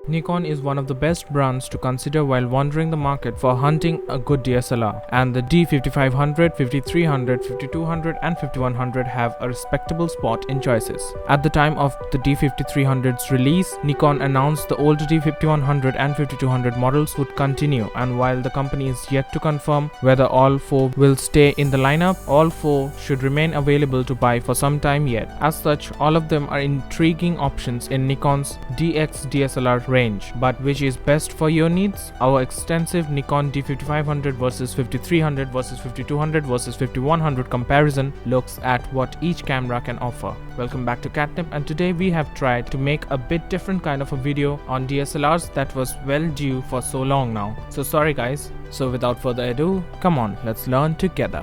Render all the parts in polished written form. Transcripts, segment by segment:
Nikon is one of the best brands to consider while wandering the market for hunting a good DSLR, and the D5500, 5300, 5200 and 5100 have a respectable spot in choices. At the time of the D5300's release, Nikon announced the older D5100 and 5200 models would continue, and while the company is yet to confirm whether all four will stay in the lineup, all four should remain available to buy for some time yet. As such, all of them are intriguing options in Nikon's DX DSLR range, but which is best for your needs? Our extensive Nikon D5500 versus 5300 versus 5200 versus 5100 comparison looks at what each camera can offer. Welcome back to Catnip, and today we have tried to make a bit different kind of a video on DSLRs that was well due for so long now. So sorry guys. So without further ado, come on, let's learn together.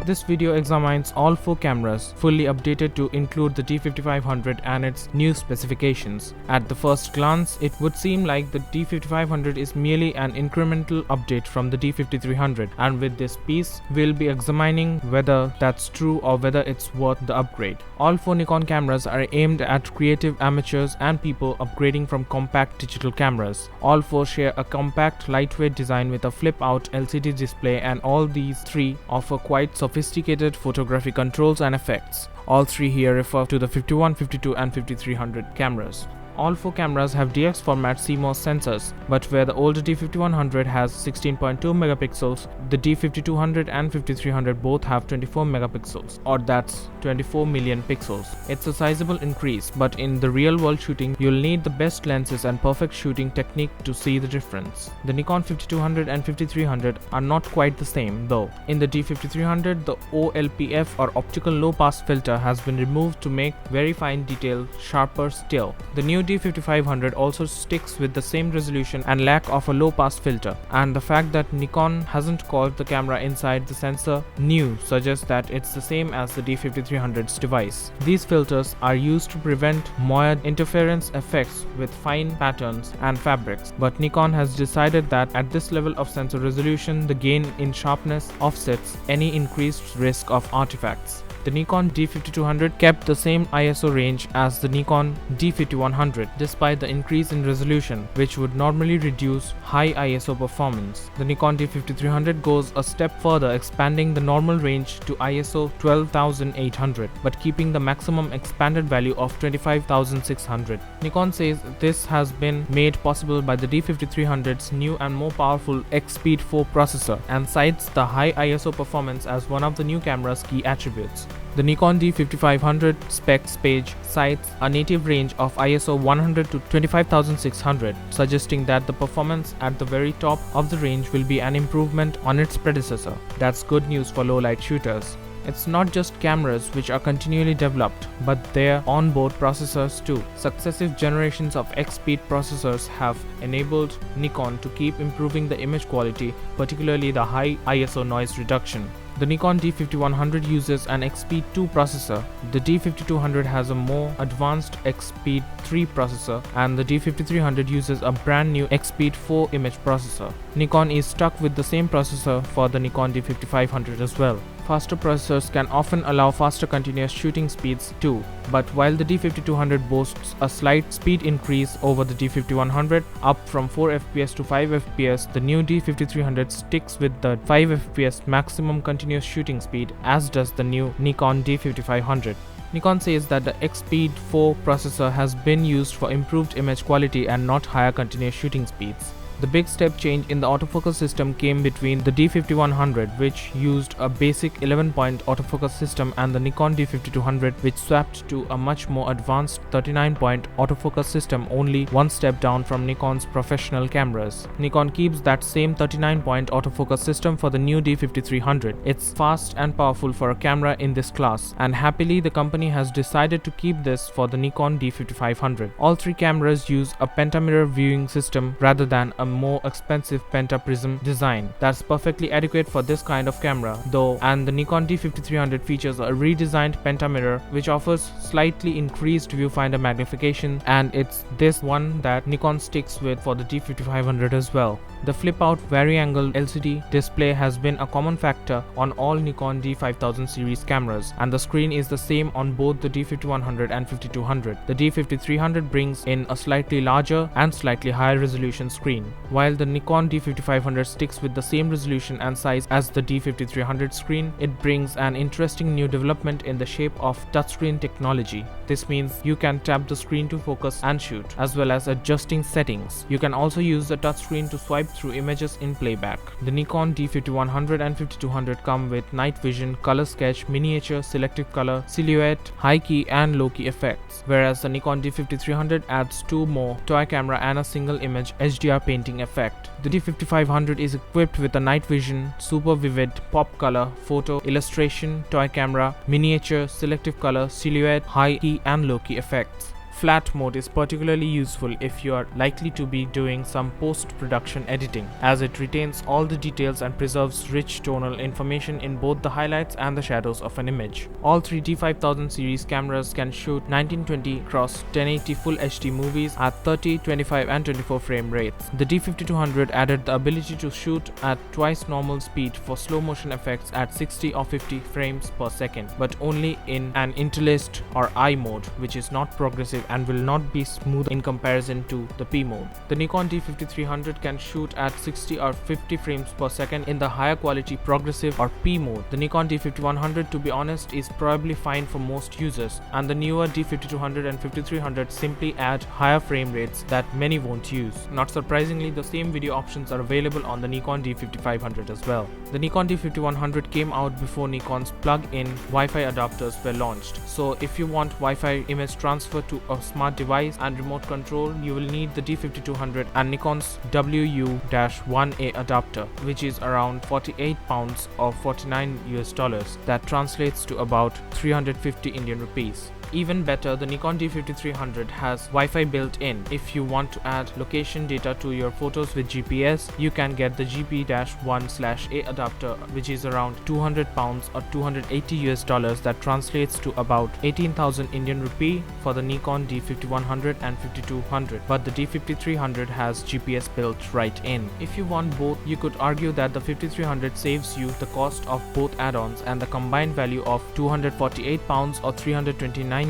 This video examines all four cameras, fully updated to include the D5500 and its new specifications. At the first glance, it would seem like the D5500 is merely an incremental update from the D5300, and with this piece, we'll be examining whether that's true or whether it's worth the upgrade. All four Nikon cameras are aimed at creative amateurs and people upgrading from compact digital cameras. All four share a compact, lightweight design with a flip-out LCD display, and all these three offer quite sophisticated photography controls and effects. All three here refer to the 51, 52 and 5300 cameras. All four cameras have DX format CMOS sensors, but where the older D5100 has 16.2 megapixels, the D5200 and 5300 both have 24 megapixels, or that's 24 million pixels. It's a sizable increase, but in the real world shooting, you'll need the best lenses and perfect shooting technique to see the difference. The Nikon 5200 and 5300 are not quite the same though. In the D5300, the OLPF or optical low pass filter has been removed to make very fine detail sharper still. The new D5500 also sticks with the same resolution and lack of a low pass filter, and the fact that Nikon hasn't called the camera inside the sensor new suggests that it's the same as the D5300's device. These filters are used to prevent moire interference effects with fine patterns and fabrics, but Nikon has decided that at this level of sensor resolution, the gain in sharpness offsets any increased risk of artifacts. The Nikon D5200 kept the same ISO range as the Nikon D5100 despite the increase in resolution, which would normally reduce high ISO performance. The Nikon D5300 goes a step further, expanding the normal range to ISO 12800 but keeping the maximum expanded value of 25600. Nikon says this has been made possible by the D5300's new and more powerful X-Speed 4 processor, and cites the high ISO performance as one of the new camera's key attributes. The Nikon D5500 specs page cites a native range of ISO 100 to 25600, suggesting that the performance at the very top of the range will be an improvement on its predecessor. That's good news for low-light shooters. It's not just cameras which are continually developed, but their onboard processors too. Successive generations of X-Speed processors have enabled Nikon to keep improving the image quality, particularly the high ISO noise reduction. The Nikon D5100 uses an X-Speed 2 processor, the D5200 has a more advanced X-Speed 3 processor, and the D5300 uses a brand new X-Speed 4 image processor. Nikon is stuck with the same processor for the Nikon D5500 as well. Faster processors can often allow faster continuous shooting speeds too, but while the D5200 boasts a slight speed increase over the D5100, up from 4 fps to 5 fps, the new D5300 sticks with the 5 fps maximum continuous shooting speed, as does the new Nikon D5500. Nikon says that the X-Speed 4 processor has been used for improved image quality and not higher continuous shooting speeds. The big step change in the autofocus system came between the D5100, which used a basic 11-point autofocus system, and the Nikon D5200, which swapped to a much more advanced 39-point autofocus system, only one step down from Nikon's professional cameras. Nikon keeps that same 39-point autofocus system for the new D5300. It's fast and powerful for a camera in this class, and happily the company has decided to keep this for the Nikon D5500. All three cameras use a pentamirror viewing system rather than a more expensive pentaprism design. That's perfectly adequate for this kind of camera though, and the Nikon D5300 features a redesigned pentamirror which offers slightly increased viewfinder magnification, and it's this one that Nikon sticks with for the D5500 as well. The flip-out vari-angle LCD display has been a common factor on all Nikon D5000 series cameras, and the screen is the same on both the D5100 and 5200. The D5300 brings in a slightly larger and slightly higher resolution screen, while the Nikon D5500 sticks with the same resolution and size as the D5300 screen. It brings an interesting new development in the shape of touchscreen technology. This means you can tap the screen to focus and shoot, as well as adjusting settings. You can also use the touchscreen to swipe through images in playback. The Nikon D5100 and 5200 come with night vision, color sketch, miniature, selective color, silhouette, high key and low key effects, whereas the Nikon D5300 adds 2 more, toy camera and a single image HDR painting effect. The D5500 is equipped with a night vision, super vivid, pop color, photo, illustration, toy camera, miniature, selective color, silhouette, high key and low key effects. Flat mode is particularly useful if you are likely to be doing some post-production editing, as it retains all the details and preserves rich tonal information in both the highlights and the shadows of an image. All three D5000 series cameras can shoot 1920x1080 Full HD movies at 30, 25 and 24 frame rates. The D5200 added the ability to shoot at twice normal speed for slow motion effects at 60 or 50 frames per second, but only in an interlaced or I mode, which is not progressive and will not be smooth in comparison to the P mode. The Nikon D5300 can shoot at 60 or 50 frames per second in the higher quality progressive or P mode. The Nikon D5100, to be honest, is probably fine for most users, and the newer D5200 and 5300 simply add higher frame rates that many won't use. Not surprisingly, the same video options are available on the Nikon D5500 as well. The Nikon D5100 came out before Nikon's plug-in Wi-Fi adapters were launched, so if you want Wi-Fi image transfer to a smart device and remote control, you will need the D5200 and Nikon's WU-1A adapter, which is around 48 pounds or $49. That translates to about 350 Indian rupees. Even better, the Nikon D5300 has Wi-Fi built in. If you want to add location data to your photos with GPS, you can get the GP-1/A adapter, which is around 200 pounds or $280. That translates to about 18,000 Indian rupee for the Nikon D5100 and 5200, but the D5300 has GPS built right in. If you want both, you could argue that the 5300 saves you the cost of both add-ons, and the combined value of 248 pounds or $329,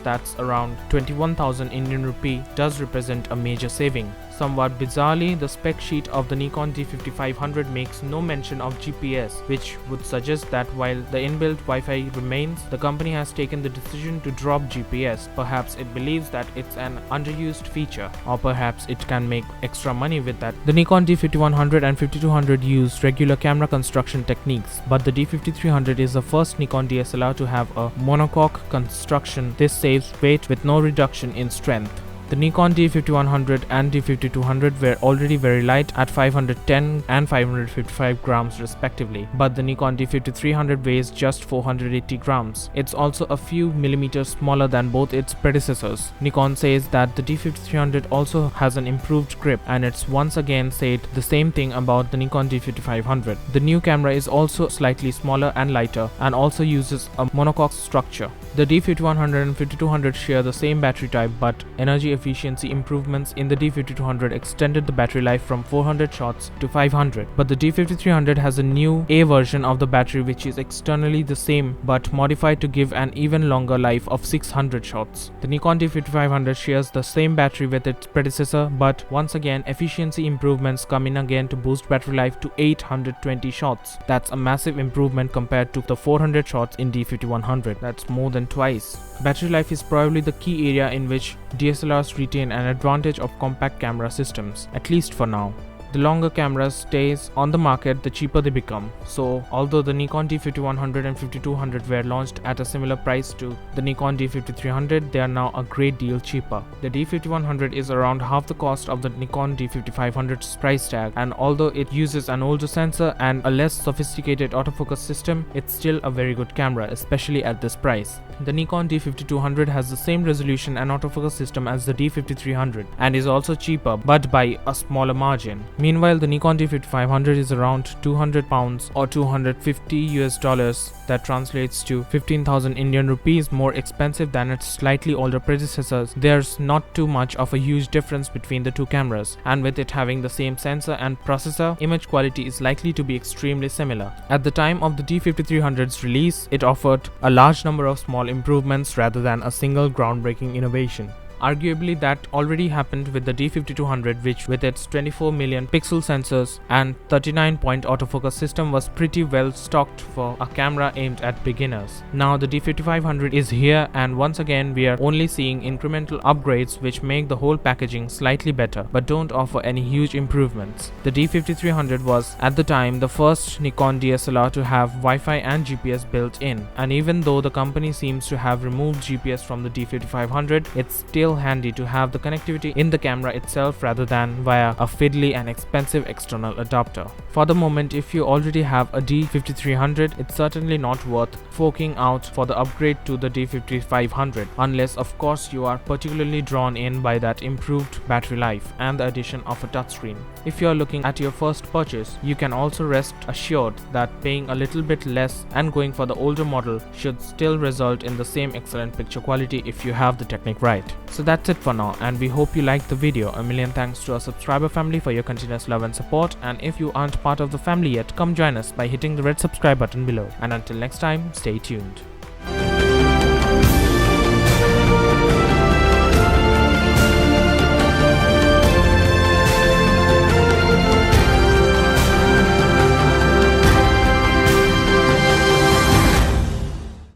that's around 21,000 Indian rupee, does represent a major saving. Somewhat bizarrely, the spec sheet of the Nikon D5500 makes no mention of GPS, which would suggest that while the inbuilt Wi-Fi remains, the company has taken the decision to drop GPS. Perhaps it believes that it's an underused feature, or perhaps it can make extra money with that. The Nikon D5100 and 5200 use regular camera construction techniques, but the D5300 is the first Nikon DSLR to have a monocoque construction. This saves weight with no reduction in strength. The Nikon D5100 and D5200 were already very light at 510 and 555 grams respectively, but the Nikon D5300 weighs just 480 grams. It's also a few millimeters smaller than both its predecessors. Nikon says that the D5300 also has an improved grip, and it's once again said the same thing about the Nikon D5500. The new camera is also slightly smaller and lighter, and also uses a monocoque structure. The D5100 and 5200 share the same battery type, but energy efficiency improvements in the D5200 extended the battery life from 400 shots to 500. But the D5300 has a new A version of the battery, which is externally the same but modified to give an even longer life of 600 shots. The Nikon D5500 shares the same battery with its predecessor, but once again efficiency improvements come in again to boost battery life to 820 shots. That's a massive improvement compared to the 400 shots in D5100. That's more than twice. Battery life is probably the key area in which DSLRs retain an advantage of compact camera systems, at least for now. The longer camera stays on the market, the cheaper they become. So, although the Nikon D5100 and 5200 were launched at a similar price to the Nikon D5300, they are now a great deal cheaper. The D5100 is around half the cost of the Nikon D5500's price tag, and although it uses an older sensor and a less sophisticated autofocus system, it's still a very good camera, especially at this price. The Nikon D5200 has the same resolution and autofocus system as the D5300 and is also cheaper, but by a smaller margin. Meanwhile, the Nikon D5500 is around 200 pounds or $250. That translates to 15,000 Indian rupees more expensive than its slightly older predecessors. There's not too much of a huge difference between the two cameras, and with it having the same sensor and processor, image quality is likely to be extremely similar. At the time of the D5300's release, it offered a large number of small improvements rather than a single groundbreaking innovation. Arguably, that already happened with the D5200, which with its 24 million pixel sensors and 39-point autofocus system was pretty well stocked for a camera aimed at beginners. Now the D5500 is here, and once again we are only seeing incremental upgrades which make the whole packaging slightly better but don't offer any huge improvements. The D5300 was at the time the first Nikon DSLR to have Wi-Fi and GPS built in, and even though the company seems to have removed GPS from the D5500, it's still handy to have the connectivity in the camera itself rather than via a fiddly and expensive external adapter. For the moment, if you already have a D5300, it's certainly not worth forking out for the upgrade to the D5500, unless of course you are particularly drawn in by that improved battery life and the addition of a touchscreen. If you are looking at your first purchase, you can also rest assured that paying a little bit less and going for the older model should still result in the same excellent picture quality if you have the technique right. So that's it for now, and we hope you liked the video. A million thanks to our subscriber family for your continuous love and support, and if you aren't part of the family yet, come join us by hitting the red subscribe button below. And until next time, stay tuned.